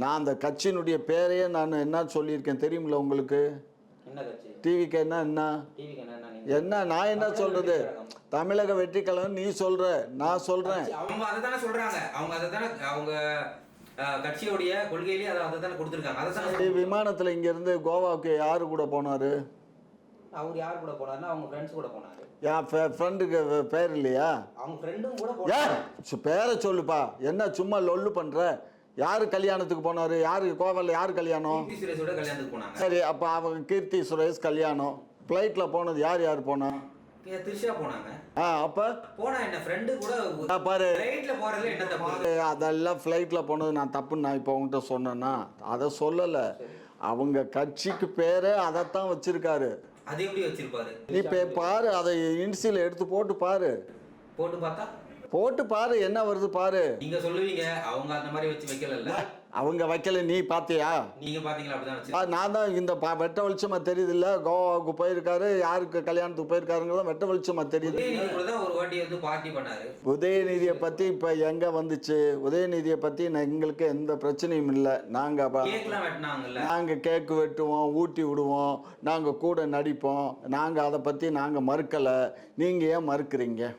நான் அந்த கட்சியினுடைய பேரையே நான் என்ன சொல்லியிருக்கேன் தெரியுமில்ல உங்களுக்கு? என்ன கட்சி? டிவிக்கு என்ன என்ன நான் என்ன சொல்றது? தமிழக வெற்றி கழகம் நீ சொல்ற, நான் சொல்றேன். அவங்க அதை தானே சொல்றாங்க. அவங்க அதை தானே அவங்க கட்சியோடைய கொள்கையிலேயே அதை தானே கொடுத்துருக்காங்க. விமானத்தில் இங்கேருந்து கோவாவுக்கு யாரு கூட போனாரு? அவர் யார் கூட போனாருன்னா அவங்க ஃப்ரெண்ட்ஸ் கூட போனாரு. என் ஃப்ரெண்டுக்கு பேர் இல்லையா? அவங்க ஃப்ரெண்டும் கூட போனாரு. பேரை சொல்லுப்பா. என்ன சும்மா லொல்லு பண்ற? யாரு கல்யாணத்துக்கு போனாரு? யாரு கோவால யாரு கல்யாணம்? கீர்த்தி சுரேஷோட கல்யாணத்துக்கு போனாங்க. சரி, அப்ப அவங்க கீர்த்தி சுரேஷ் கல்யாணம் ஃப்ளைட்ல போனது யார் போனா? திரிஷா போனாங்க. அப்ப போனா என்ன ஃப்ரெண்டு கூட பாரு, ஃப்ளைட்ல போறதுல என்ன தப்பு? அதெல்லாம் ஃப்ளைட்ல போனது நான் தப்புன்னு நான் இப்போ உங்ககிட்ட சொன்னேன்னா அதை சொல்லல. அவங்க கட்சிக்கு பேரே அதைத்தான் வச்சிருக்காரு. அது எப்படி வச்சிருப்பாரு? நீ பாரு, அதை இன்சில எடுத்து போட்டு பாரு. போட்டு பாரு என்ன வருது பாரு. நீங்க சொல்லுவீங்க அவங்க அந்த மாதிரி வச்சு வைக்கல. அவங்க வைக்கல, நீ பாத்தியா? நீங்க பாத்தீங்களா? அப்படிதான் நான் தான் இந்த வெட்ட வெளிச்சமா தெரியுது இல்ல. கோவாவுக்கு போயிருக்காரு, யாருக்கு கல்யாணத்துக்கு போயிருக்காருங்கிறத வெட்ட வெளிச்சமா தெரியுது. ஒரு வாட்டி வந்து பார்ட்டி பண்ணாரு. உதயநிதியை பத்தி இப்ப எங்க வந்துச்சு? உதயநிதியை பத்தி எங்களுக்கு எந்த பிரச்சனையும் இல்லை. நாங்க கேக்கு வெட்டுவோம், ஊட்டி விடுவோம், நாங்க கூட நடிப்போம். நாங்க அதை பத்தி நாங்க மறுக்கல. நீங்க ஏன் மறுக்கிறீங்க?